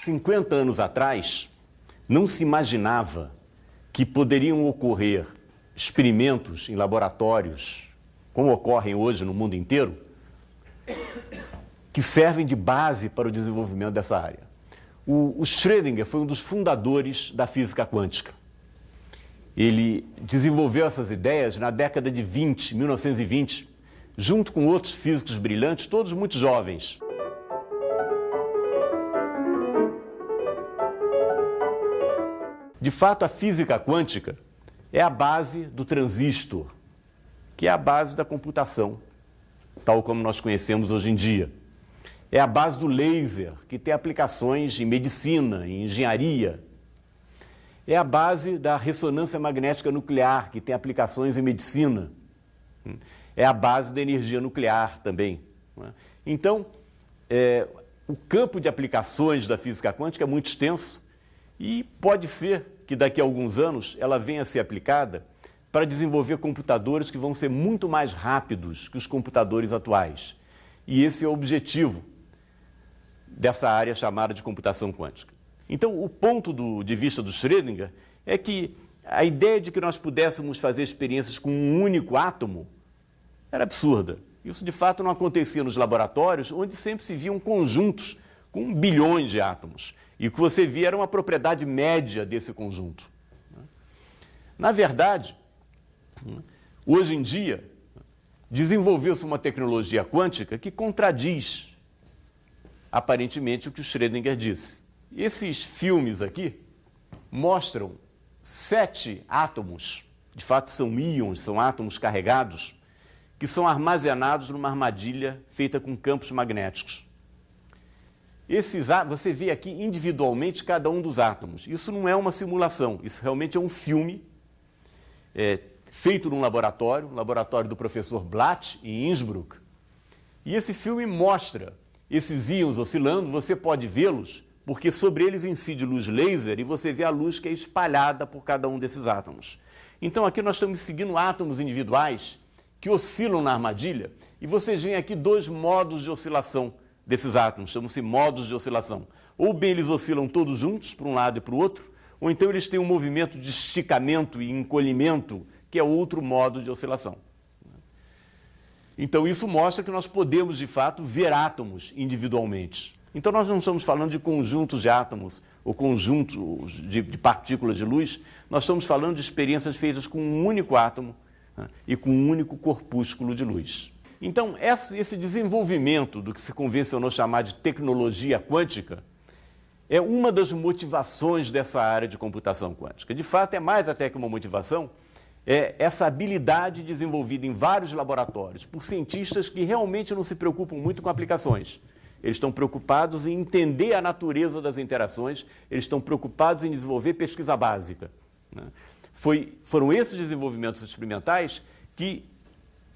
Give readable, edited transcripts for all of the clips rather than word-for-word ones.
50 anos atrás, não se imaginava que poderiam ocorrer experimentos em laboratórios, como ocorrem hoje no mundo inteiro, que servem de base para o desenvolvimento dessa área. O Schrödinger foi um dos fundadores da física quântica. Ele desenvolveu essas ideias na década de 1920, junto com outros físicos brilhantes, todos muito jovens. De fato, a física quântica é a base do transistor, que é a base da computação, tal como nós conhecemos hoje em dia. É a base do laser, que tem aplicações em medicina, em engenharia. É a base da ressonância magnética nuclear, que tem aplicações em medicina. É a base da energia nuclear também. Então, o campo de aplicações da física quântica é muito extenso e pode ser que daqui a alguns anos ela venha a ser aplicada para desenvolver computadores que vão ser muito mais rápidos que os computadores atuais. E esse é o objetivo dessa área chamada de computação quântica. Então, o ponto de vista do Schrödinger é que a ideia de que nós pudéssemos fazer experiências com um único átomo era absurda. Isso, de fato, não acontecia nos laboratórios, onde sempre se viam conjuntos com bilhões de átomos. E o que você via era uma propriedade média desse conjunto. Na verdade, hoje em dia, desenvolveu-se uma tecnologia quântica que contradiz, aparentemente, o que o Schrödinger disse. Esses filmes aqui mostram 7 átomos, de fato são íons, são átomos carregados, que são armazenados numa armadilha feita com campos magnéticos. Você vê aqui individualmente cada um dos átomos. Isso não é uma simulação, isso realmente é um filme feito num laboratório, laboratório do professor Blatt, em Innsbruck. E esse filme mostra esses íons oscilando, você pode vê-los, porque sobre eles incide luz laser e você vê a luz que é espalhada por cada um desses átomos. Então aqui nós estamos seguindo átomos individuais que oscilam na armadilha e vocês veem aqui 2 modos de oscilação desses átomos, chamam-se modos de oscilação. Ou bem eles oscilam todos juntos, para um lado e para o outro, ou então eles têm um movimento de esticamento e encolhimento, que é outro modo de oscilação. Então isso mostra que nós podemos, de fato, ver átomos individualmente. Então nós não estamos falando de conjuntos de átomos ou conjuntos de partículas de luz, nós estamos falando de experiências feitas com um único átomo, né, e com um único corpúsculo de luz. Então esse desenvolvimento do que se convencionou chamar de tecnologia quântica é uma das motivações dessa área de computação quântica. De fato, é mais até que uma motivação, é essa habilidade desenvolvida em vários laboratórios por cientistas que realmente não se preocupam muito com aplicações. Eles estão preocupados em entender a natureza das interações, eles estão preocupados em desenvolver pesquisa básica. Foram esses desenvolvimentos experimentais que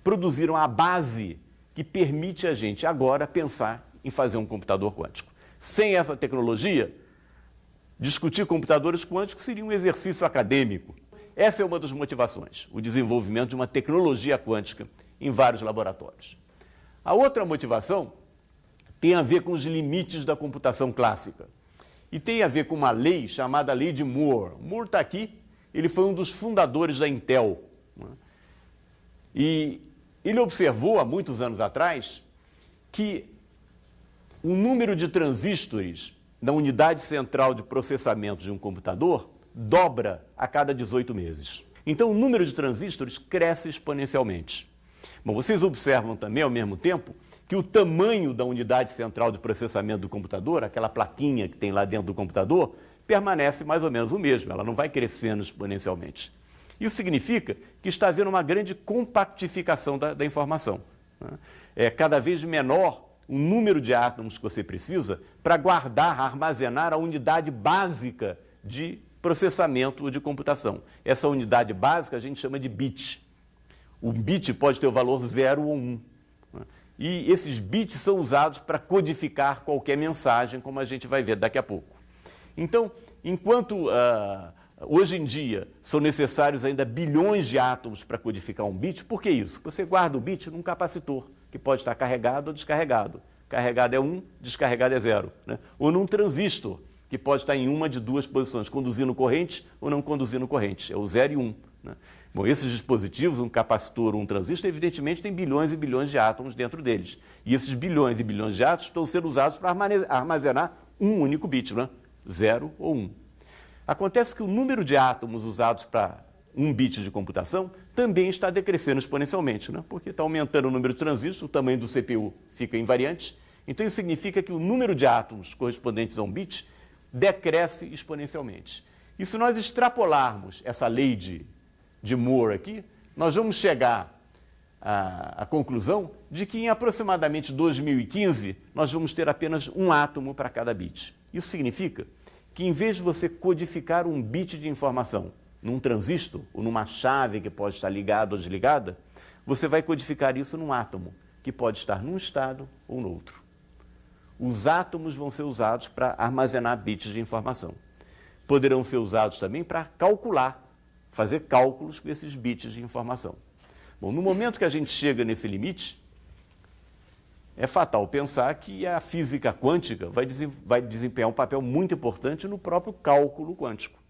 produziram a base que permite a gente agora pensar em fazer um computador quântico. Sem essa tecnologia, discutir computadores quânticos seria um exercício acadêmico. Essa é uma das motivações, o desenvolvimento de uma tecnologia quântica em vários laboratórios. A outra motivação tem a ver com os limites da computação clássica e tem a ver com uma lei chamada Lei de Moore. Moore está aqui, ele foi um dos fundadores da Intel. E ele observou, há muitos anos atrás, que o número de transistores na unidade central de processamento de um computador dobra a cada 18 meses. Então, o número de transistores cresce exponencialmente. Bom, vocês observam também, ao mesmo tempo, que o tamanho da unidade central de processamento do computador, aquela plaquinha que tem lá dentro do computador, permanece mais ou menos o mesmo, ela não vai crescendo exponencialmente. Isso significa que está havendo uma grande compactificação da informação. É cada vez menor o número de átomos que você precisa para guardar, armazenar a unidade básica de processamento ou de computação. Essa unidade básica a gente chama de bit. O bit pode ter o valor 0 ou 1. E esses bits são usados para codificar qualquer mensagem, como a gente vai ver daqui a pouco. Então, enquanto hoje em dia são necessários ainda bilhões de átomos para codificar um bit, por que isso? Você guarda o bit num capacitor, que pode estar carregado ou descarregado. Carregado é 1, descarregado é 0. Ou num transistor, que pode estar em uma de duas posições, conduzindo corrente ou não conduzindo corrente. É o 0 e 1. Né? Bom, esses dispositivos, um capacitor ou um transistor, evidentemente tem bilhões e bilhões de átomos dentro deles. E esses bilhões e bilhões de átomos estão sendo usados para armazenar um único bit, né? 0 ou 1. Acontece que o número de átomos usados para um bit de computação também está decrescendo exponencialmente, né? Porque está aumentando o número de transistores, o tamanho do CPU fica invariante. Então isso significa que o número de átomos correspondentes a um bit decresce exponencialmente. E se nós extrapolarmos essa lei de Moore aqui, nós vamos chegar à conclusão de que em aproximadamente 2015 nós vamos ter apenas um átomo para cada bit. Isso significa que em vez de você codificar um bit de informação num transistor ou numa chave que pode estar ligada ou desligada, você vai codificar isso num átomo, que pode estar num estado ou no outro. Os átomos vão ser usados para armazenar bits de informação. Poderão ser usados também para calcular, fazer cálculos com esses bits de informação. Bom, no momento que a gente chega nesse limite, é fatal pensar que a física quântica vai desempenhar um papel muito importante no próprio cálculo quântico.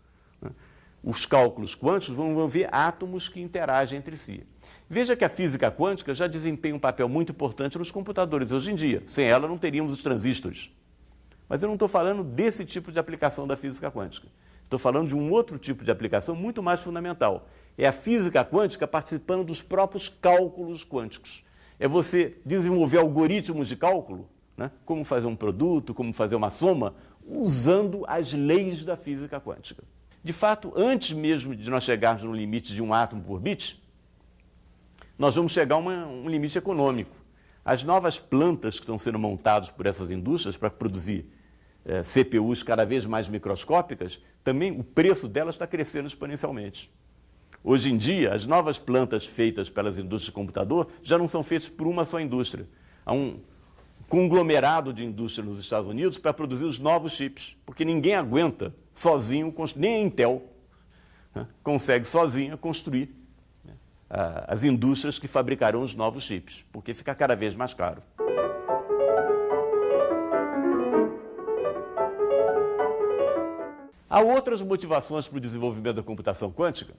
Os cálculos quânticos vão envolver átomos que interagem entre si. Veja que a física quântica já desempenha um papel muito importante nos computadores hoje em dia. Sem ela não teríamos os transistores. Mas eu não estou falando desse tipo de aplicação da física quântica. Estou falando de um outro tipo de aplicação muito mais fundamental. É a física quântica participando dos próprios cálculos quânticos. É você desenvolver algoritmos de cálculo, né? Como fazer um produto, como fazer uma soma, usando as leis da física quântica. De fato, antes mesmo de nós chegarmos no limite de um átomo por bit, nós vamos chegar a um limite econômico. As novas plantas que estão sendo montadas por essas indústrias para produzir CPUs cada vez mais microscópicas, também o preço delas está crescendo exponencialmente. Hoje em dia, as novas plantas feitas pelas indústrias de computador já não são feitas por uma só indústria. Há um conglomerado de indústria nos Estados Unidos para produzir os novos chips, porque ninguém aguenta sozinho, nem a Intel, né, consegue sozinha construir as indústrias que fabricarão os novos chips, porque fica cada vez mais caro. Há outras motivações para o desenvolvimento da computação quântica,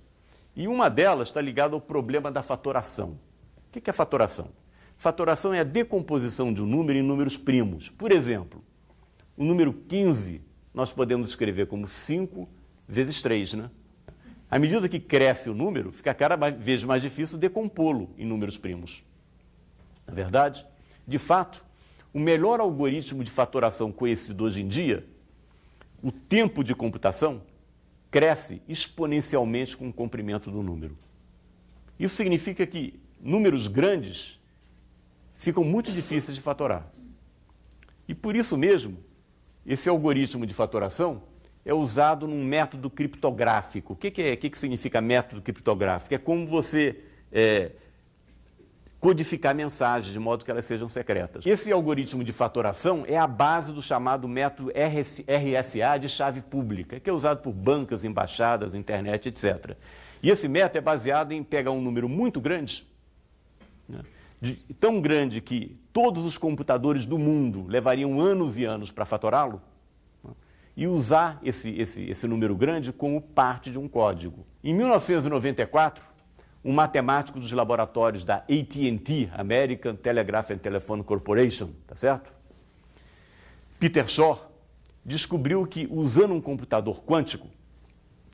e uma delas está ligada ao problema da fatoração. O que é fatoração? Fatoração é a decomposição de um número em números primos. Por exemplo, o número 15 nós podemos escrever como 5 vezes 3, né? À medida que cresce o número, fica cada vez mais difícil decompô-lo em números primos. Na verdade, de fato, o melhor algoritmo de fatoração conhecido hoje em dia, o tempo de computação, cresce exponencialmente com o comprimento do número. Isso significa que números grandes ficam muito difíceis de fatorar. E por isso mesmo, esse algoritmo de fatoração é usado num método criptográfico. O que significa método criptográfico? É como você codificar mensagens de modo que elas sejam secretas. Esse algoritmo de fatoração é a base do chamado método RSA de chave pública, que é usado por bancas, embaixadas, internet, etc. E esse método é baseado em pegar um número muito grande, né, tão grande que todos os computadores do mundo levariam anos e anos para fatorá-lo, né, e usar esse número grande como parte de um código. Em 1994, um matemático dos laboratórios da AT&T, American Telegraph and Telephone Corporation, tá certo? Peter Shor descobriu que, usando um computador quântico,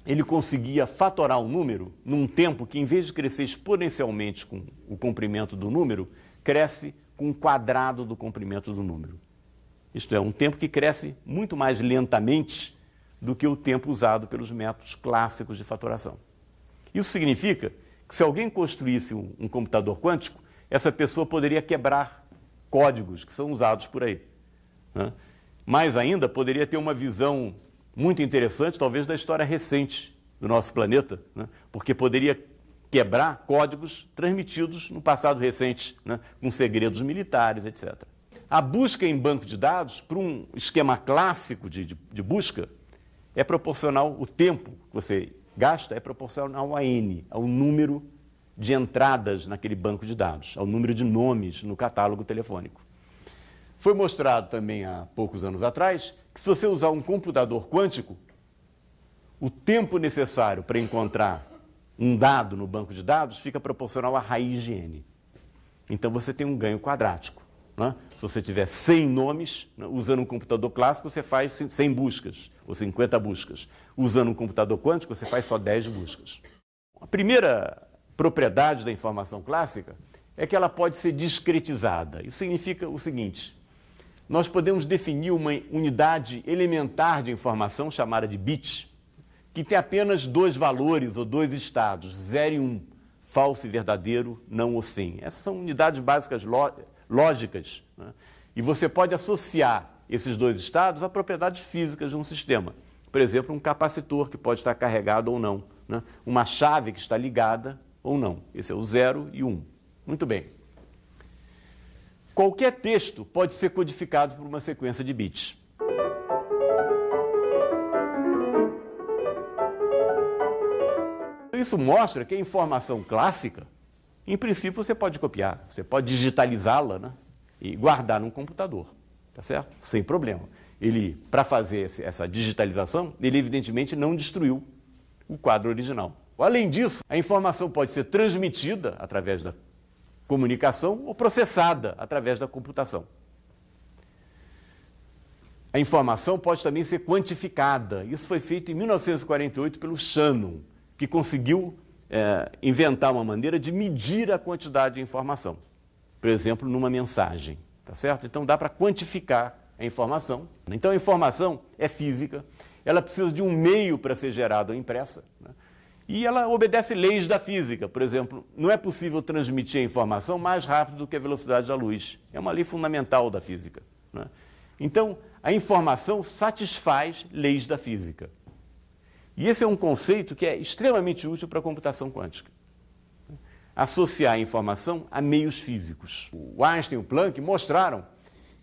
ele conseguia fatorar um número num tempo que, em vez de crescer exponencialmente com o comprimento do número, cresce com o quadrado do comprimento do número. Isto é, um tempo que cresce muito mais lentamente do que o tempo usado pelos métodos clássicos de fatoração. Isso significa que se alguém construísse um computador quântico, essa pessoa poderia quebrar códigos que são usados por aí, né? Mais ainda, poderia ter uma visão muito interessante, talvez, da história recente do nosso planeta, né? Porque poderia quebrar códigos transmitidos no passado recente, né? Com segredos militares, etc. A busca em banco de dados, para um esquema clássico de busca, é proporcional, o tempo que você gasta é proporcional a N, ao número de entradas naquele banco de dados, ao número de nomes no catálogo telefônico. Foi mostrado também há poucos anos atrás que que se você usar um computador quântico, o tempo necessário para encontrar um dado no banco de dados fica proporcional à raiz de n. Então você tem um ganho quadrático. Né? Se você tiver 100 nomes, né, usando um computador clássico, você faz 100 buscas, ou 50 buscas. Usando um computador quântico, você faz só 10 buscas. A primeira propriedade da informação clássica é que ela pode ser discretizada. Isso significa o seguinte: nós podemos definir uma unidade elementar de informação, chamada de bit, que tem apenas 2 valores ou 2 estados, 0 e 1, falso e verdadeiro, não ou sim. Essas são unidades básicas lógicas, né? E você pode associar esses 2 estados a propriedades físicas de um sistema. Por exemplo, um capacitor que pode estar carregado ou não, né? Uma chave que está ligada ou não. Esse é o 0 e 1. Muito bem. Qualquer texto pode ser codificado por uma sequência de bits. Isso mostra que a informação clássica, em princípio, você pode copiar, você pode digitalizá-la, né, e guardar num computador, tá certo? Sem problema. Ele, para fazer essa digitalização, ele evidentemente não destruiu o quadro original. Além disso, a informação pode ser transmitida através da comunicação ou processada através da computação. A informação pode também ser quantificada. Isso foi feito em 1948 pelo Shannon, que conseguiu inventar uma maneira de medir a quantidade de informação. Por exemplo, numa mensagem, tá certo? Então dá para quantificar a informação. Então a informação é física, ela precisa de um meio para ser gerada ou impressa, né? E ela obedece leis da física. Por exemplo, não é possível transmitir a informação mais rápido do que a velocidade da luz. É uma lei fundamental da física, né? Então, a informação satisfaz leis da física. E esse é um conceito que é extremamente útil para a computação quântica. Associar a informação a meios físicos. O Einstein e o Planck mostraram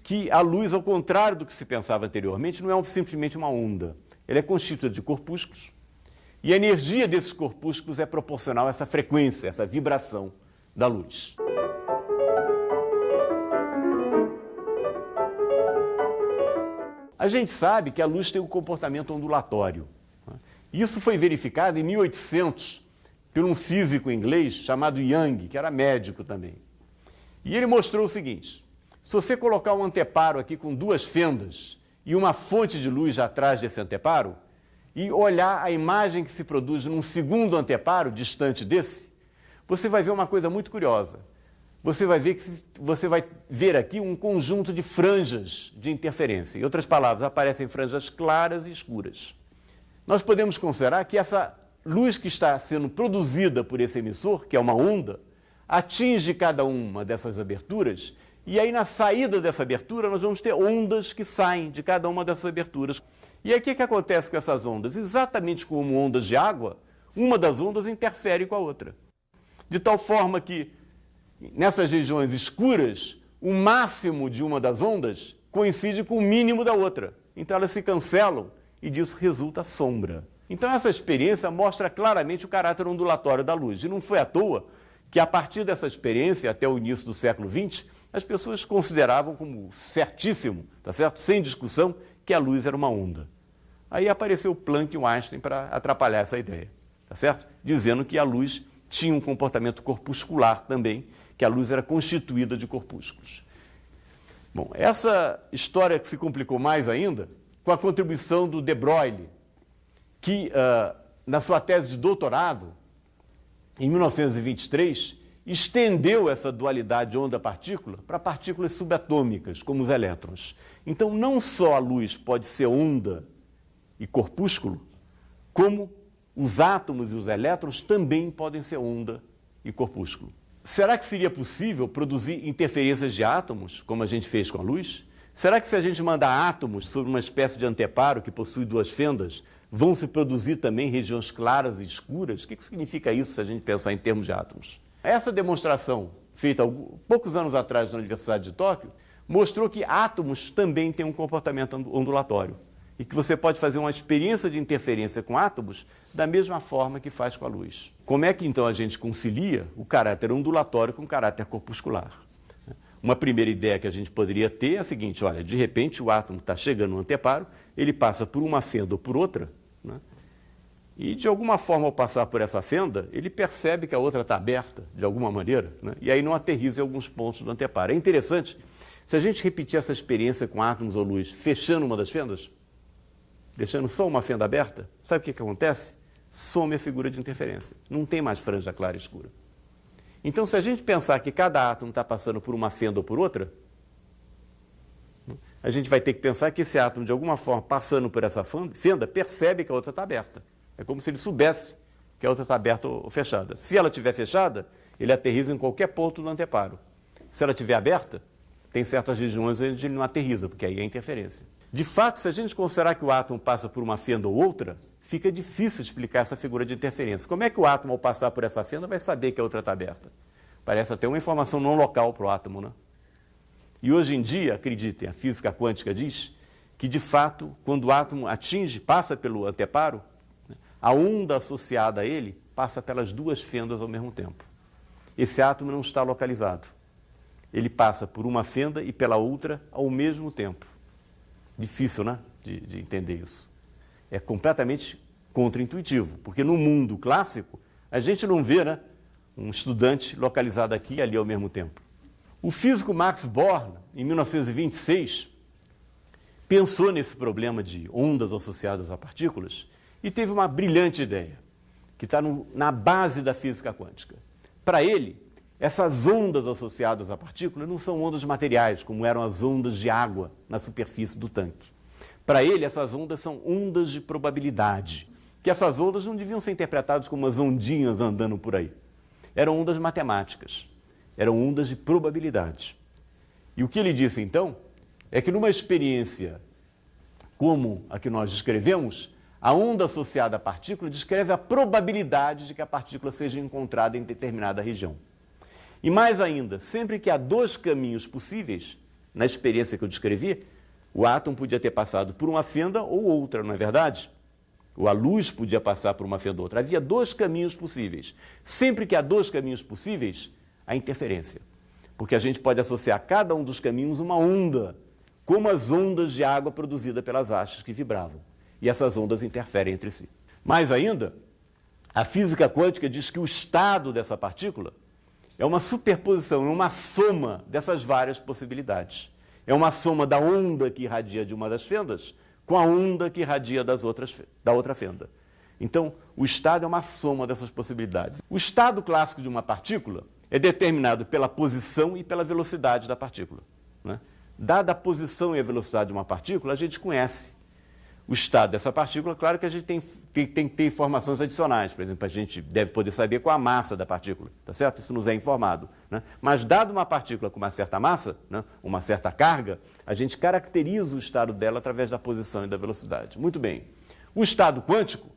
que a luz, ao contrário do que se pensava anteriormente, não é simplesmente uma onda. Ela é constituída de corpúsculos e a energia desses corpúsculos é proporcional a essa frequência, essa vibração da luz. A gente sabe que a luz tem um comportamento ondulatório. Isso foi verificado em 1800 por um físico inglês chamado Young, que era médico também. E ele mostrou o seguinte: se você colocar um anteparo aqui com 2 fendas e uma fonte de luz atrás desse anteparo, e olhar a imagem que se produz num segundo anteparo distante desse, você vai ver uma coisa muito curiosa. Você vai ver aqui um conjunto de franjas de interferência. Em outras palavras, aparecem franjas claras e escuras. Nós podemos considerar que essa luz que está sendo produzida por esse emissor, que é uma onda, atinge cada uma dessas aberturas, e aí na saída dessa abertura nós vamos ter ondas que saem de cada uma dessas aberturas. E aí o que acontece com essas ondas? Exatamente como ondas de água, uma das ondas interfere com a outra. De tal forma que, nessas regiões escuras, o máximo de uma das ondas coincide com o mínimo da outra. Então elas se cancelam e disso resulta sombra. Então essa experiência mostra claramente o caráter ondulatório da luz. E não foi à toa que, a partir dessa experiência, até o início do século XX, as pessoas consideravam como certíssimo, tá certo? Sem discussão, que a luz era uma onda. Aí apareceu o Planck e o Einstein para atrapalhar essa ideia, tá certo? Dizendo que a luz tinha um comportamento corpuscular também, que a luz era constituída de corpúsculos. Bom, essa história que se complicou mais ainda com a contribuição do De Broglie, que na sua tese de doutorado, em 1923, estendeu essa dualidade onda-partícula para partículas subatômicas, como os elétrons. Então, não só a luz pode ser onda e corpúsculo, como os átomos e os elétrons também podem ser onda e corpúsculo. Será que seria possível produzir interferências de átomos, como a gente fez com a luz? Será que, se a gente mandar átomos sobre uma espécie de anteparo que possui 2 fendas, vão se produzir também regiões claras e escuras? O que significa isso, se a gente pensar em termos de átomos? Essa demonstração, feita poucos anos atrás na Universidade de Tóquio, mostrou que átomos também têm um comportamento ondulatório e que você pode fazer uma experiência de interferência com átomos da mesma forma que faz com a luz. Como é que, então, a gente concilia o caráter ondulatório com o caráter corpuscular? Uma primeira ideia que a gente poderia ter é a seguinte: olha, de repente o átomo está chegando no anteparo, ele passa por uma fenda ou por outra, né? E de alguma forma, ao passar por essa fenda, ele percebe que a outra está aberta, de alguma maneira, né? E aí não aterriza em alguns pontos do anteparo. É interessante, se a gente repetir essa experiência com átomos ou luz, fechando uma das fendas, deixando só uma fenda aberta, sabe o que acontece? Some a figura de interferência. Não tem mais franja clara e escura. Então, se a gente pensar que cada átomo está passando por uma fenda ou por outra, a gente vai ter que pensar que esse átomo, de alguma forma, passando por essa fenda, percebe que a outra está aberta. É como se ele soubesse que a outra está aberta ou fechada. Se ela estiver fechada, ele aterriza em qualquer ponto do anteparo. Se ela estiver aberta, tem certas regiões onde ele não aterriza, porque aí é interferência. De fato, se a gente considerar que o átomo passa por uma fenda ou outra, fica difícil explicar essa figura de interferência. Como é que o átomo, ao passar por essa fenda, vai saber que a outra está aberta? Parece até uma informação não local para o átomo, né? E hoje em dia, acreditem, a física quântica diz que, de fato, quando o átomo passa pelo anteparo, a onda associada a ele passa pelas duas fendas ao mesmo tempo. Esse átomo não está localizado. Ele passa por uma fenda e pela outra ao mesmo tempo. Difícil, né, de entender isso. É completamente contraintuitivo, porque no mundo clássico, a gente não vê, né, um estudante localizado aqui e ali ao mesmo tempo. O físico Max Born, em 1926, pensou nesse problema de ondas associadas a partículas e teve uma brilhante ideia, que está na base da física quântica. Para ele, essas ondas associadas à partícula não são ondas materiais, como eram as ondas de água na superfície do tanque. Para ele, essas ondas são ondas de probabilidade, que essas ondas não deviam ser interpretadas como as ondinhas andando por aí. Eram ondas matemáticas, eram ondas de probabilidade. E o que ele disse, então, é que numa experiência como a que nós descrevemos, a onda associada à partícula descreve a probabilidade de que a partícula seja encontrada em determinada região. E mais ainda, sempre que há dois caminhos possíveis, na experiência que eu descrevi, o átomo podia ter passado por uma fenda ou outra, não é verdade? Ou a luz podia passar por uma fenda ou outra. Havia dois caminhos possíveis. Sempre que há dois caminhos possíveis, há interferência. Porque a gente pode associar a cada um dos caminhos uma onda, como as ondas de água produzidas pelas hastes que vibravam. E essas ondas interferem entre si. Mais ainda, a física quântica diz que o estado dessa partícula é uma superposição, é uma soma dessas várias possibilidades. É uma soma da onda que irradia de uma das fendas com a onda que irradia da outra fenda. Então, o estado é uma soma dessas possibilidades. O estado clássico de uma partícula é determinado pela posição e pela velocidade da partícula, né? Dada a posição e a velocidade de uma partícula, a gente conhece o estado dessa partícula. Claro que a gente tem que ter informações adicionais. Por exemplo, a gente deve poder saber qual a massa da partícula, tá certo? Isso nos é informado, né? Mas, dado uma partícula com uma certa massa, né, uma certa carga, a gente caracteriza o estado dela através da posição e da velocidade. Muito bem. O estado quântico,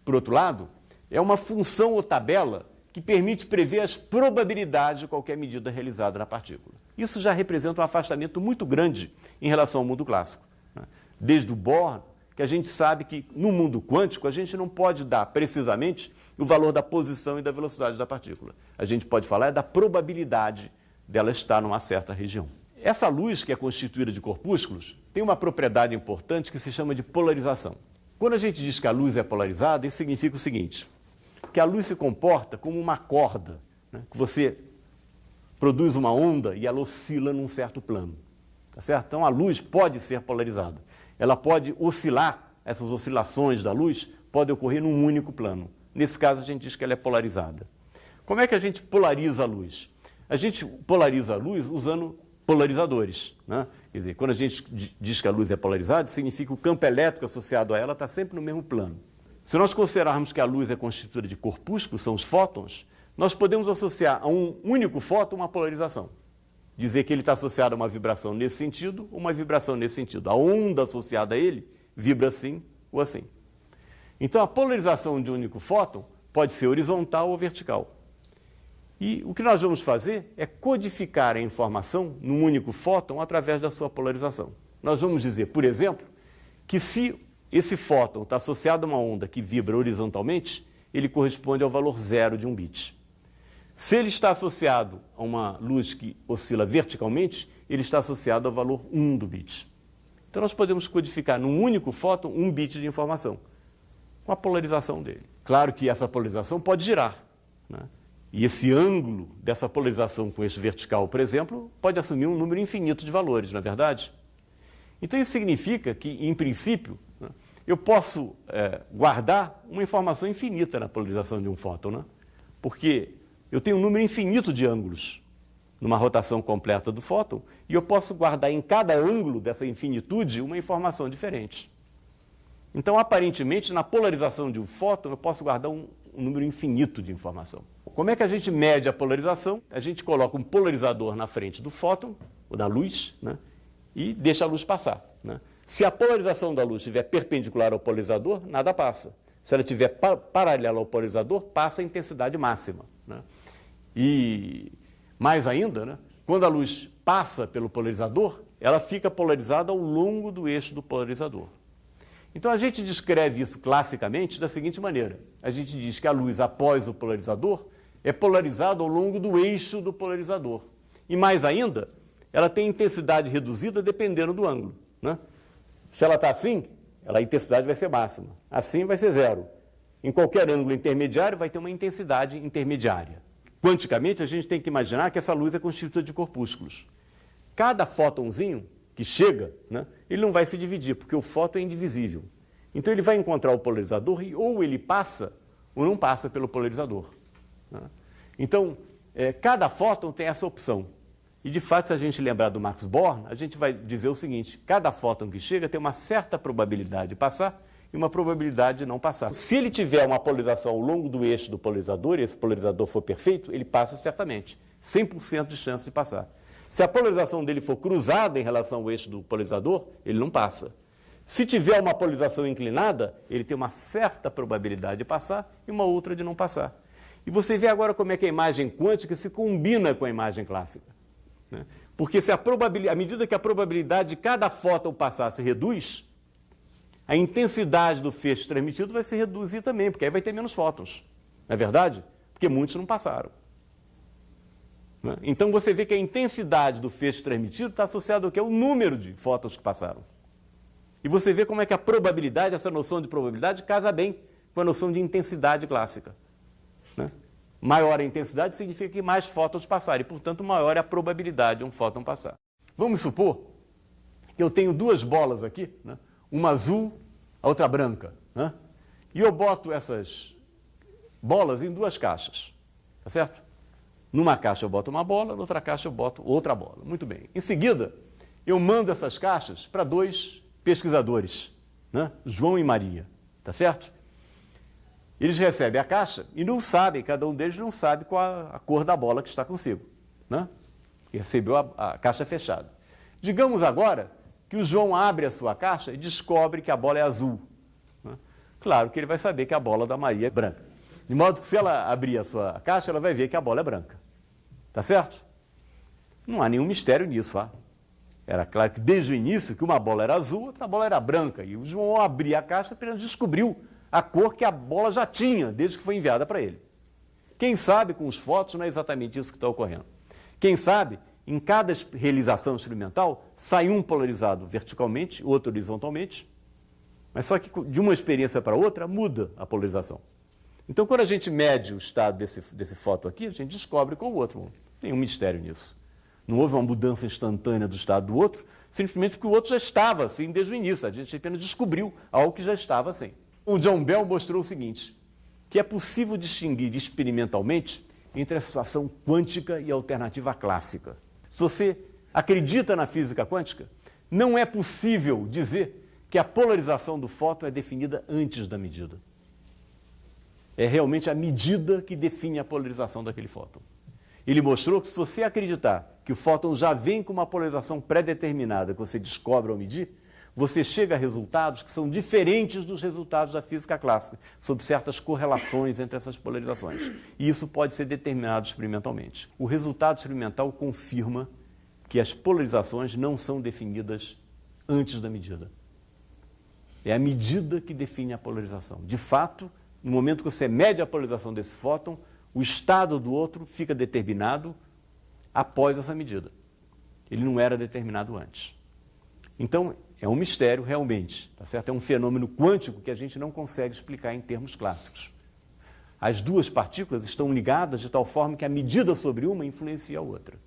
por outro lado, é uma função ou tabela que permite prever as probabilidades de qualquer medida realizada na partícula. Isso já representa um afastamento muito grande em relação ao mundo clássico, né? Desde o Bohr, que a gente sabe que no mundo quântico a gente não pode dar precisamente o valor da posição e da velocidade da partícula. A gente pode falar da probabilidade dela estar numa certa região. Essa luz, que é constituída de corpúsculos, tem uma propriedade importante que se chama de polarização. Quando a gente diz que a luz é polarizada, isso significa o seguinte, que a luz se comporta como uma corda, né, que você produz uma onda e ela oscila num certo plano, tá certo? Então a luz pode ser polarizada. Ela pode oscilar, essas oscilações da luz podem ocorrer num único plano. Nesse caso, a gente diz que ela é polarizada. Como é que a gente polariza a luz? A gente polariza a luz usando polarizadores, né? Quer dizer, quando a gente diz que a luz é polarizada, significa que o campo elétrico associado a ela está sempre no mesmo plano. Se nós considerarmos que a luz é constituída de corpúsculos, são os fótons, nós podemos associar a um único fóton uma polarização. Dizer que ele está associado a uma vibração nesse sentido ou uma vibração nesse sentido. A onda associada a ele vibra assim ou assim. Então, a polarização de um único fóton pode ser horizontal ou vertical. E o que nós vamos fazer é codificar a informação num único fóton através da sua polarização. Nós vamos dizer, por exemplo, que se esse fóton está associado a uma onda que vibra horizontalmente, ele corresponde ao valor 0 de um bit. Se ele está associado a uma luz que oscila verticalmente, ele está associado ao valor 1 do bit. Então nós podemos codificar num único fóton um bit de informação, com a polarização dele. Claro que essa polarização pode girar, né? E esse ângulo dessa polarização com eixo vertical, por exemplo, pode assumir um número infinito de valores, não é verdade? Então isso significa que, em princípio, né, eu posso guardar uma informação infinita na polarização de um fóton, né? Porque eu tenho um número infinito de ângulos numa rotação completa do fóton e eu posso guardar em cada ângulo dessa infinitude uma informação diferente. Então, aparentemente, na polarização de um fóton, eu posso guardar um número infinito de informação. Como é que a gente mede a polarização? A gente coloca um polarizador na frente do fóton, ou da luz, né, e deixa a luz passar, né? Se a polarização da luz estiver perpendicular ao polarizador, nada passa. Se ela estiver paralela ao polarizador, passa a intensidade máxima, né? E mais ainda, né, quando a luz passa pelo polarizador, ela fica polarizada ao longo do eixo do polarizador. Então a gente descreve isso classicamente da seguinte maneira: a gente diz que a luz após o polarizador é polarizada ao longo do eixo do polarizador. E mais ainda, ela tem intensidade reduzida dependendo do ângulo, né? Se ela está assim, a intensidade vai ser máxima. Assim vai ser zero. Em qualquer ângulo intermediário vai ter uma intensidade intermediária. Quanticamente, a gente tem que imaginar que essa luz é constituída de corpúsculos. Cada fótonzinho que chega, né, ele não vai se dividir, porque o fóton é indivisível. Então ele vai encontrar o polarizador e ou ele passa ou não passa pelo polarizador, né? Então, cada fóton tem essa opção. E, de fato, se a gente lembrar do Max Born, a gente vai dizer o seguinte: cada fóton que chega tem uma certa probabilidade de passar e uma probabilidade de não passar. Se ele tiver uma polarização ao longo do eixo do polarizador, e esse polarizador for perfeito, ele passa certamente, 100% de chance de passar. Se a polarização dele for cruzada em relação ao eixo do polarizador, ele não passa. Se tiver uma polarização inclinada, ele tem uma certa probabilidade de passar e uma outra de não passar. E você vê agora como é que a imagem quântica se combina com a imagem clássica, né? Porque se à medida que a probabilidade de cada fóton passar se reduz, a intensidade do feixe transmitido vai se reduzir também, porque aí vai ter menos fótons, não é verdade? Porque muitos não passaram, né? Então você vê que a intensidade do feixe transmitido está associada ao que? O número de fótons que passaram. E você vê como é que a probabilidade, essa noção de probabilidade, casa bem com a noção de intensidade clássica, né? Maior a intensidade significa que mais fótons passaram, e, portanto, maior é a probabilidade de um fóton passar. Vamos supor que eu tenho duas bolas aqui, né? Uma azul, a outra branca, né? E eu boto essas bolas em duas caixas, tá certo? Numa caixa eu boto uma bola, na outra caixa eu boto outra bola. Muito bem. Em seguida, eu mando essas caixas para dois pesquisadores, né? João e Maria, tá certo? Eles recebem a caixa e não sabem, cada um deles não sabe qual a cor da bola que está consigo, né? E recebeu a caixa fechada. Digamos agora que o João abre a sua caixa e descobre que a bola é azul, né? Claro que ele vai saber que a bola da Maria é branca. De modo que, se ela abrir a sua caixa, ela vai ver que a bola é branca. Tá certo? Não há nenhum mistério nisso, tá? Era claro que desde o início que uma bola era azul, outra bola era branca. E o João, ao abrir a caixa, apenas descobriu a cor que a bola já tinha desde que foi enviada para ele. Quem sabe, com os fótons, não é exatamente isso que está ocorrendo. Quem sabe, em cada realização experimental, sai um polarizado verticalmente, outro horizontalmente, mas só que de uma experiência para outra muda a polarização. Então, quando a gente mede o estado desse fóton aqui, a gente descobre com o outro. Não tem um mistério nisso. Não houve uma mudança instantânea do estado do outro, simplesmente porque o outro já estava assim desde o início. A gente apenas descobriu algo que já estava assim. O John Bell mostrou o seguinte, que é possível distinguir experimentalmente entre a situação quântica e a alternativa clássica. Se você acredita na física quântica, não é possível dizer que a polarização do fóton é definida antes da medida. É realmente a medida que define a polarização daquele fóton. Ele mostrou que, se você acreditar que o fóton já vem com uma polarização pré-determinada que você descobre ao medir, você chega a resultados que são diferentes dos resultados da física clássica, sob certas correlações entre essas polarizações. E isso pode ser determinado experimentalmente. O resultado experimental confirma que as polarizações não são definidas antes da medida. É a medida que define a polarização. De fato, no momento que você mede a polarização desse fóton, O estado do outro fica determinado após essa medida. Ele não era determinado antes. Então, é um mistério realmente, tá certo? É um fenômeno quântico que a gente não consegue explicar em termos clássicos. As duas partículas estão ligadas de tal forma que a medida sobre uma influencia a outra.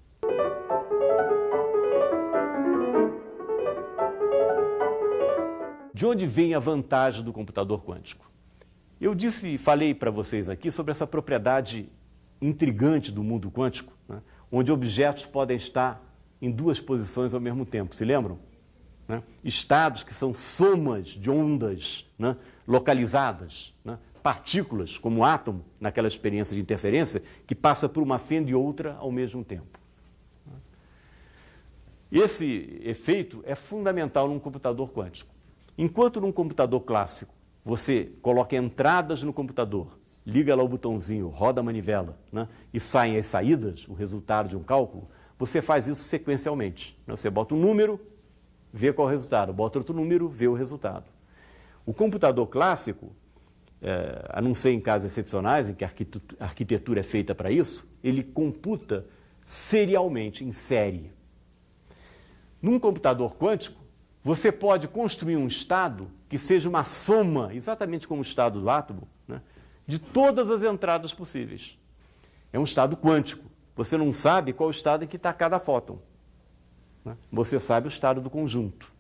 De onde vem a vantagem do computador quântico? Eu falei para vocês aqui sobre essa propriedade intrigante do mundo quântico, né, onde objetos podem estar em duas posições ao mesmo tempo. Se lembram? Né? Estados que são somas de ondas, né, localizadas, né? Partículas, como o átomo, naquela experiência de interferência, que passa por uma fenda e outra ao mesmo tempo. Esse efeito é fundamental num computador quântico. Enquanto num computador clássico você coloca entradas no computador, liga lá o botãozinho, roda a manivela, né, e saem as saídas, o resultado de um cálculo, você faz isso sequencialmente. Né? Você bota um número, vê qual é o resultado, bota outro número, vê o resultado. O computador clássico, a não ser em casos excepcionais, em que a arquitetura é feita para isso, ele computa serialmente, em série. Num computador quântico, você pode construir um estado que seja uma soma, exatamente como o estado do átomo, né, de todas as entradas possíveis. É um estado quântico. Você não sabe qual o estado em que está cada fóton. Né? Você sabe o estado do conjunto.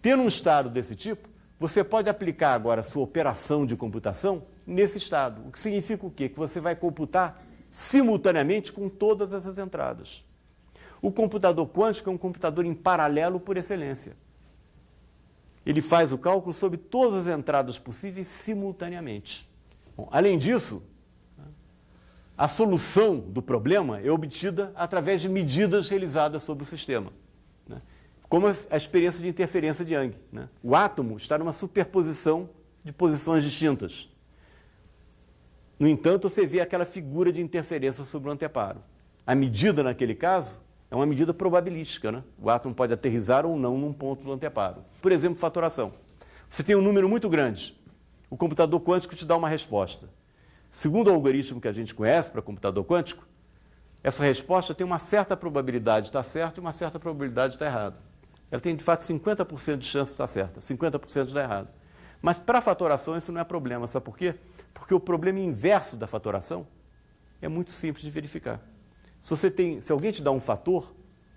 Tendo um estado desse tipo, você pode aplicar agora a sua operação de computação nesse estado. O que significa o quê? Que você vai computar simultaneamente com todas essas entradas. O computador quântico é um computador em paralelo por excelência. Ele faz o cálculo sobre todas as entradas possíveis simultaneamente. Bom, além disso, a solução do problema é obtida através de medidas realizadas sobre o sistema, né? Como a experiência de interferência de Young. Né? O átomo está numa superposição de posições distintas. No entanto, você vê aquela figura de interferência sobre o anteparo. A medida, naquele caso, é uma medida probabilística. Né? O átomo pode aterrissar ou não num ponto do anteparo. Por exemplo, fatoração. Você tem um número muito grande. O computador quântico te dá uma resposta. Segundo o algoritmo que a gente conhece para computador quântico, essa resposta tem uma certa probabilidade de estar certa e uma certa probabilidade de estar errada. Ela tem, de fato, 50% de chance de estar certa, 50% de estar errada. Mas para a fatoração isso não é problema. Sabe por quê? Porque o problema inverso da fatoração é muito simples de verificar. Se alguém te dá um fator,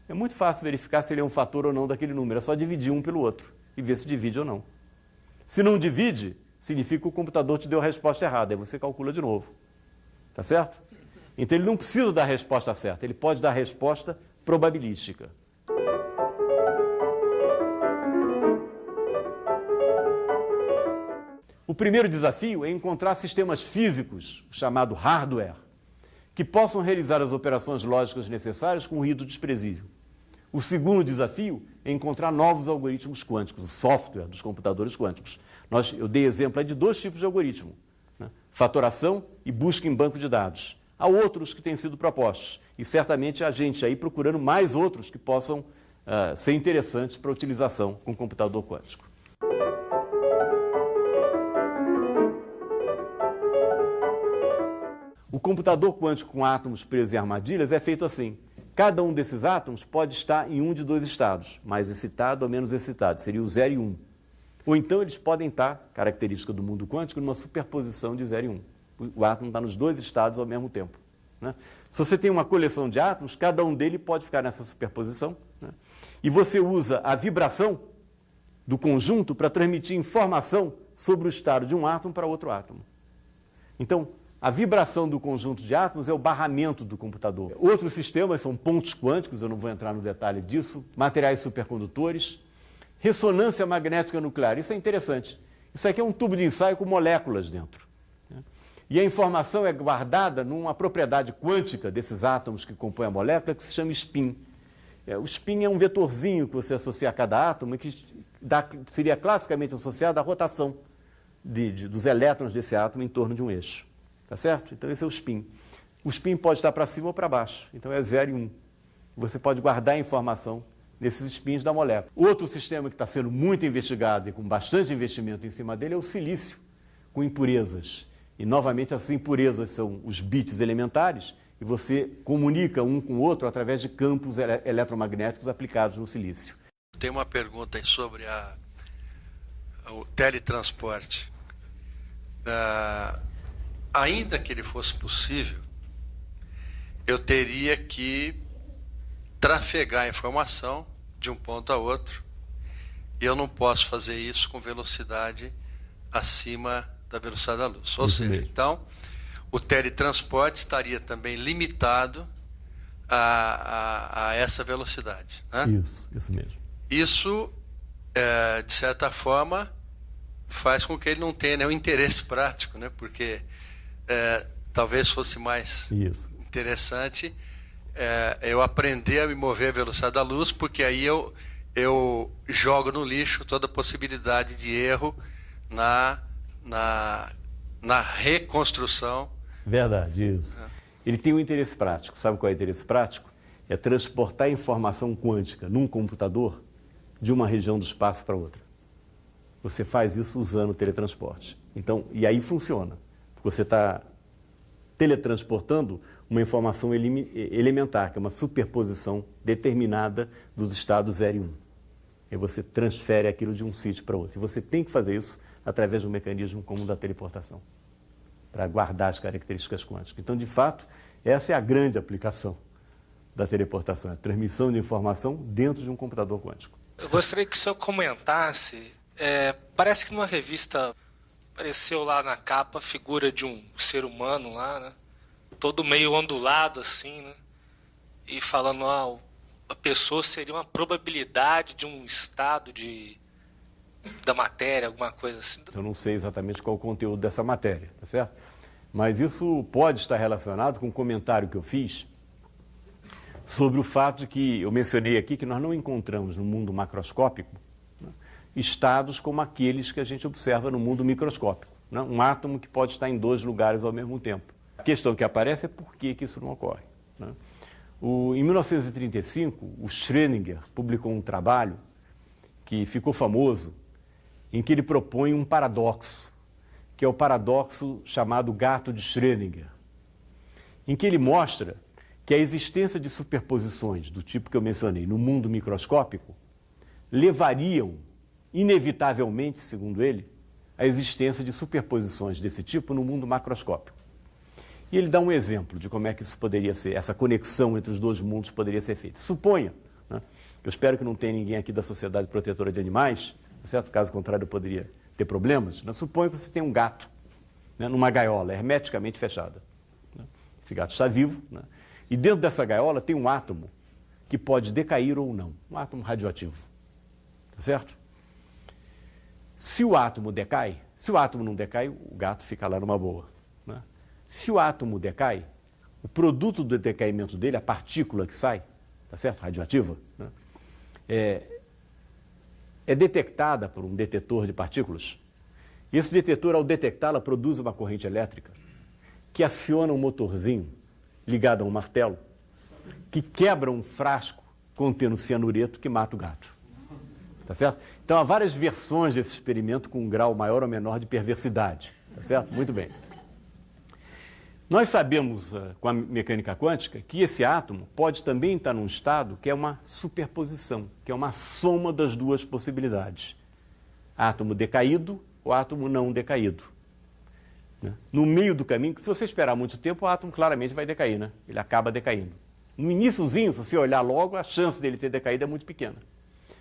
é muito fácil verificar se ele é um fator ou não daquele número. É só dividir um pelo outro e ver se divide ou não. Se não divide, significa que o computador te deu a resposta errada. Aí você calcula de novo. Tá certo? Então ele não precisa dar a resposta certa. Ele pode dar a resposta probabilística. O primeiro desafio é encontrar sistemas físicos, chamado hardware, que possam realizar as operações lógicas necessárias com ruído desprezível. O segundo desafio é encontrar novos algoritmos quânticos, o software dos computadores quânticos. Eu dei exemplo aí de dois tipos de algoritmo, né? Fatoração e busca em banco de dados. Há outros que têm sido propostos e certamente há gente aí procurando mais outros que possam ser interessantes para utilização com computador quântico. O computador quântico com átomos presos em armadilhas é feito assim. Cada um desses átomos pode estar em um de dois estados, mais excitado ou menos excitado, seria o 0 e 1. Ou então eles podem estar, característica do mundo quântico, numa superposição de 0 e 1. O átomo está nos dois estados ao mesmo tempo. Né? Se você tem uma coleção de átomos, cada um deles pode ficar nessa superposição. Né? E você usa a vibração do conjunto para transmitir informação sobre o estado de um átomo para outro átomo. Então, a vibração do conjunto de átomos é o barramento do computador. Outros sistemas são pontos quânticos, eu não vou entrar no detalhe disso, materiais supercondutores, ressonância magnética nuclear. Isso é interessante. Isso aqui é um tubo de ensaio com moléculas dentro. E a informação é guardada numa propriedade quântica desses átomos que compõem a molécula, que se chama spin. O spin é um vetorzinho que você associa a cada átomo e que seria classicamente associado à rotação dos elétrons desse átomo em torno de um eixo. Tá certo? Então esse é o spin. O spin pode estar para cima ou para baixo. Então é 0 e 1. Você pode guardar a informação nesses spins da molécula. Outro sistema que está sendo muito investigado e com bastante investimento em cima dele é o silício com impurezas, E, novamente, essas impurezas são os bits elementares e você comunica um com o outro através de campos eletromagnéticos aplicados no silício. Tem uma pergunta aí sobre o teletransporte. Ainda que ele fosse possível, eu teria que trafegar a informação de um ponto a outro. E eu não posso fazer isso com velocidade acima da velocidade da luz. Ou seja, então, o teletransporte estaria também limitado a essa velocidade. Né? Isso mesmo. Isso, de certa forma, faz com que ele não tenha nenhum interesse prático, né? Porque talvez fosse mais interessante eu aprender a me mover à velocidade da luz, porque aí eu jogo no lixo toda a possibilidade de erro na reconstrução. Verdade, isso. Ele tem um interesse prático. Sabe qual é o interesse prático? É transportar informação quântica num computador de uma região do espaço para outra. Você faz isso usando o teletransporte. Então, e aí funciona. Você está teletransportando uma informação elementar, que é uma superposição determinada dos estados 0 e 1. E você transfere aquilo de um sítio para outro. E você tem que fazer isso através de um mecanismo como o da teleportação, para guardar as características quânticas. Então, de fato, essa é a grande aplicação da teleportação, a transmissão de informação dentro de um computador quântico. Eu gostaria que o senhor comentasse, parece que numa revista apareceu lá na capa a figura de um ser humano lá, né? Todo meio ondulado assim, né? E falando, a pessoa seria uma probabilidade de um estado da matéria, alguma coisa assim. Eu não sei exatamente qual é o conteúdo dessa matéria, tá certo? Mas isso pode estar relacionado com um comentário que eu fiz sobre o fato de que eu mencionei aqui que nós não encontramos no mundo macroscópico, né, estados como aqueles que a gente observa no mundo microscópico, né, um átomo que pode estar em 2 lugares ao mesmo tempo. A questão que aparece é por que isso não ocorre. Né? Em 1935, o Schrödinger publicou um trabalho que ficou famoso, em que ele propõe um paradoxo, que é o paradoxo chamado gato de Schrödinger, em que ele mostra que a existência de superposições do tipo que eu mencionei no mundo microscópico levariam, inevitavelmente, segundo ele, à existência de superposições desse tipo no mundo macroscópico. E ele dá um exemplo de como é que isso poderia ser, essa conexão entre os dois mundos poderia ser feita. Suponha, né, eu espero que não tenha ninguém aqui da Sociedade Protetora de Animais, certo? Caso contrário eu poderia ter problemas. Né? Suponha que você tem um gato, né, numa gaiola hermeticamente fechada. Né? Esse gato está vivo, né? E dentro dessa gaiola tem um átomo que pode decair ou não, um átomo radioativo, tá certo? Se o átomo decai, se o átomo não decai, o gato fica lá numa boa. Né? Se o átomo decai, o produto do decaimento dele, a partícula que sai, tá certo? Radioativa, né? É detectada por um detetor de partículas. E esse detetor, ao detectá-la, produz uma corrente elétrica que aciona um motorzinho ligado a um martelo, que quebra um frasco contendo cianureto que mata o gato. Tá certo? Então, há várias versões desse experimento com um grau maior ou menor de perversidade. Tá certo? Muito bem. Nós sabemos, com a mecânica quântica, que esse átomo pode também estar num estado que é uma superposição, que é uma soma das duas possibilidades. Átomo decaído ou átomo não decaído. No meio do caminho, se você esperar muito tempo, o átomo claramente vai decair, né? Ele acaba decaindo. No iniciozinho, se você olhar logo, a chance dele ter decaído é muito pequena.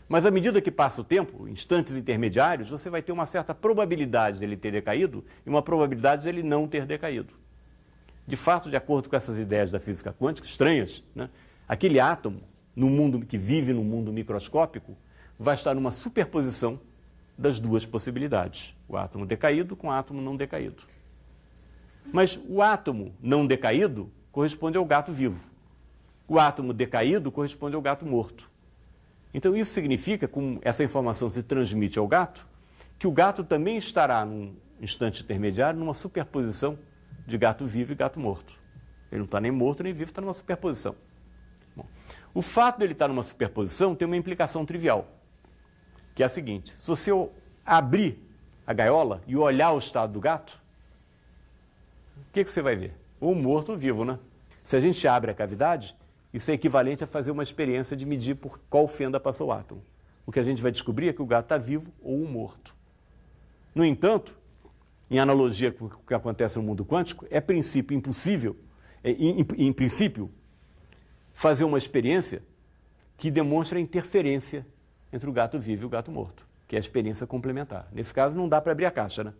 Mas à medida que passa o tempo, instantes intermediários, você vai ter uma certa probabilidade dele ter decaído e uma probabilidade dele não ter decaído. De fato, de acordo com essas ideias da física quântica, estranhas, né? Aquele átomo, no mundo que vive no mundo microscópico, vai estar numa superposição das duas possibilidades, o átomo decaído com o átomo não decaído. Mas o átomo não decaído corresponde ao gato vivo. O átomo decaído corresponde ao gato morto. Então isso significa, como essa informação se transmite ao gato, que o gato também estará num instante intermediário numa superposição de gato vivo e gato morto. Ele não está nem morto nem vivo, está numa superposição. Bom, o fato de ele estar numa superposição tem uma implicação trivial, que é a seguinte: se você abrir a gaiola e olhar o estado do gato, que você vai ver? Ou morto ou vivo, né? Se a gente abre a cavidade, isso é equivalente a fazer uma experiência de medir por qual fenda passou o átomo. O que a gente vai descobrir é que o gato está vivo ou morto. No entanto, em analogia com o que acontece no mundo quântico, é princípio impossível, em princípio, fazer uma experiência que demonstra a interferência entre o gato vivo e o gato morto, que é a experiência complementar. Nesse caso, não dá para abrir a caixa, né?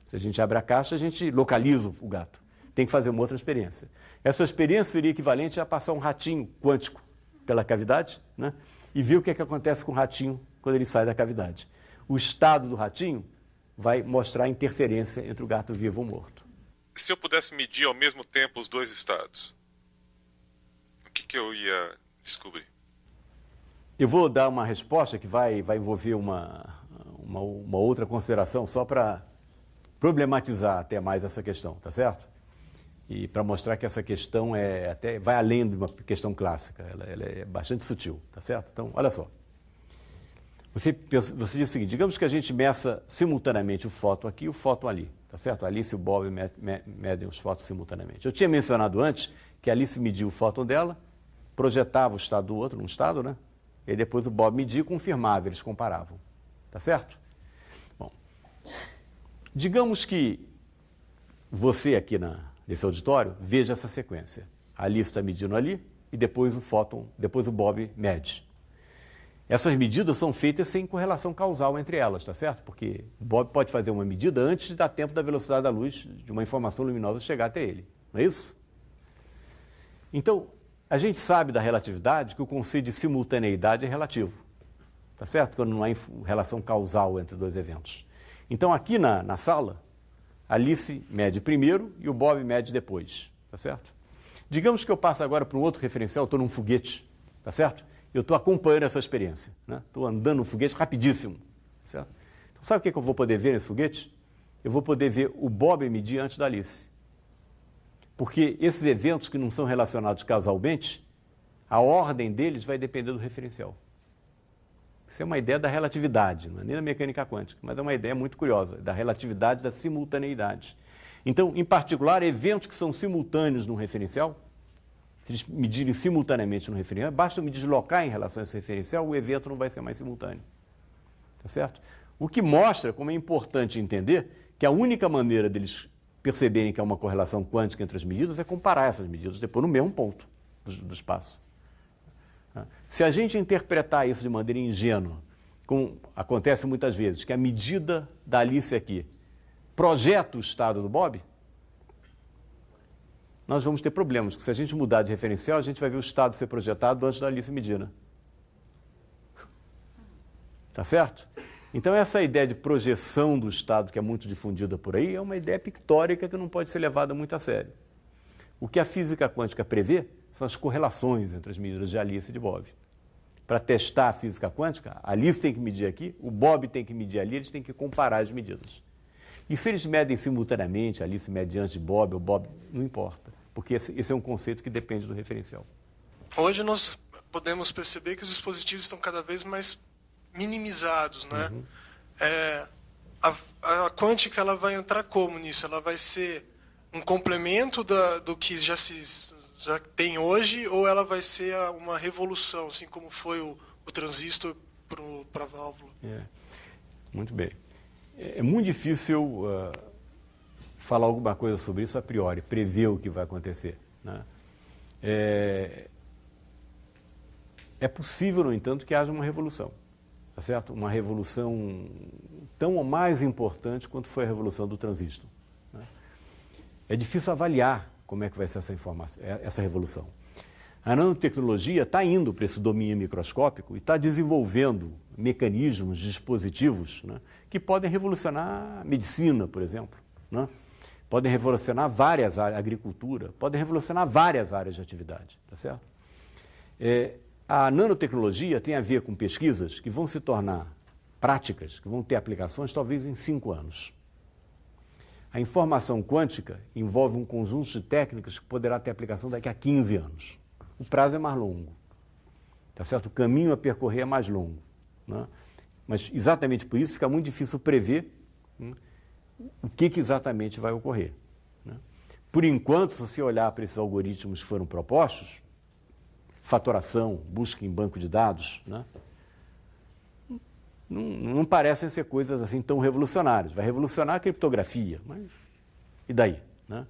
Se a gente abre a caixa, a gente localiza o gato. Tem que fazer uma outra experiência. Essa experiência seria equivalente a passar um ratinho quântico pela cavidade, né? E ver o que acontece com o ratinho quando ele sai da cavidade. O estado do ratinho vai mostrar a interferência entre o gato vivo ou morto. Se eu pudesse medir ao mesmo tempo os dois estados, o que eu ia descobrir? Eu vou dar uma resposta que vai envolver uma outra consideração só para problematizar até mais essa questão, tá certo? E para mostrar que essa questão até vai além de uma questão clássica, ela é bastante sutil, tá certo? Então, olha só. Você diz o seguinte, digamos que a gente meça simultaneamente o fóton aqui e o fóton ali, tá certo? A Alice e o Bob medem os fótons simultaneamente. Eu tinha mencionado antes que a Alice media o fóton dela, projetava o estado do outro num estado, né? E depois o Bob media e confirmava, eles comparavam, tá certo? Bom, digamos que você aqui nesse auditório veja essa sequência. A Alice está medindo ali e depois o Bob mede. Essas medidas são feitas sem correlação causal entre elas, tá certo? Porque o Bob pode fazer uma medida antes de dar tempo da velocidade da luz de uma informação luminosa chegar até ele, não é isso? Então, a gente sabe da relatividade que o conceito de simultaneidade é relativo, tá certo? Quando não há relação causal entre dois eventos. Então, aqui na sala, a Alice mede primeiro e o Bob mede depois, tá certo? Digamos que eu passo agora para um outro referencial, estou num foguete, tá certo? Eu estou acompanhando essa experiência, né? Estou andando no foguete rapidíssimo, certo? Então, sabe o que eu vou poder ver nesse foguete? Eu vou poder ver o Bob medir antes da Alice. Porque esses eventos que não são relacionados causalmente, a ordem deles vai depender do referencial. Isso é uma ideia da relatividade, não é nem da mecânica quântica, mas é uma ideia muito curiosa, da relatividade da simultaneidade. Então, em particular, eventos que são simultâneos num referencial, se eles medirem simultaneamente no referencial, basta me deslocar em relação a esse referencial, o evento não vai ser mais simultâneo. Tá certo? O que mostra como é importante entender que a única maneira deles perceberem que há uma correlação quântica entre as medidas é comparar essas medidas depois no mesmo ponto do espaço. Se a gente interpretar isso de maneira ingênua, como acontece muitas vezes, que a medida da Alice aqui projeta o estado do Bob, nós vamos ter problemas, porque se a gente mudar de referencial, a gente vai ver o estado ser projetado antes da Alice medir, né? Tá certo? Então, essa ideia de projeção do estado, que é muito difundida por aí, é uma ideia pictórica que não pode ser levada muito a sério. O que a física quântica prevê são as correlações entre as medidas de Alice e de Bob. Para testar a física quântica, a Alice tem que medir aqui, o Bob tem que medir ali, eles têm que comparar as medidas. E se eles medem simultaneamente, a Alice mede antes de Bob, o Bob, não importa, porque esse é um conceito que depende do referencial. Hoje nós podemos perceber que os dispositivos estão cada vez mais minimizados, né? Uhum. A quântica, ela vai entrar como nisso? Ela vai ser um complemento do que já tem hoje, ou ela vai ser uma revolução, assim como foi o transistor para a válvula? Muito bem. É muito difícil falar alguma coisa sobre isso a priori, prever o que vai acontecer, né? É possível, no entanto, que haja uma revolução, tá certo? Uma revolução tão ou mais importante quanto foi a revolução do transistor, né? É difícil avaliar como é que vai ser essa revolução. A nanotecnologia está indo para esse domínio microscópico e está desenvolvendo mecanismos, dispositivos, né, que podem revolucionar a medicina, por exemplo, né? Podem revolucionar várias áreas, a agricultura, podem revolucionar várias áreas de atividade, tá certo? A nanotecnologia tem a ver com pesquisas que vão se tornar práticas, que vão ter aplicações talvez em 5 anos. A informação quântica envolve um conjunto de técnicas que poderá ter aplicação daqui a 15 anos. O prazo é mais longo, tá certo? O caminho a percorrer é mais longo, né? Mas exatamente por isso fica muito difícil prever, né, o que exatamente vai ocorrer, né? Por enquanto, se você olhar para esses algoritmos que foram propostos, fatoração, busca em banco de dados, né? Não parecem ser coisas assim tão revolucionárias. Vai revolucionar a criptografia, mas e daí? Né?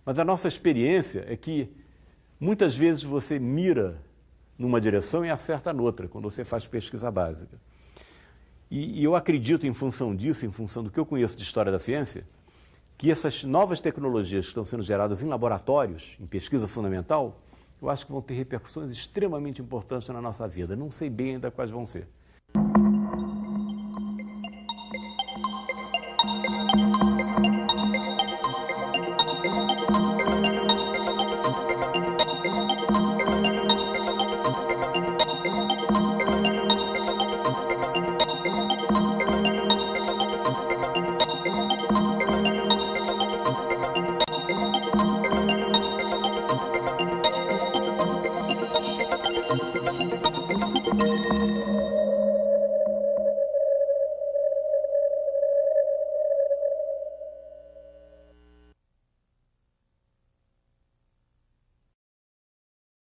Mas a nossa experiência é que muitas vezes você mira numa direção e acerta noutra, quando você faz pesquisa básica. E eu acredito, em função disso, em função do que eu conheço de história da ciência, que essas novas tecnologias que estão sendo geradas em laboratórios, em pesquisa fundamental, eu acho que vão ter repercussões extremamente importantes na nossa vida. Não sei bem ainda quais vão ser.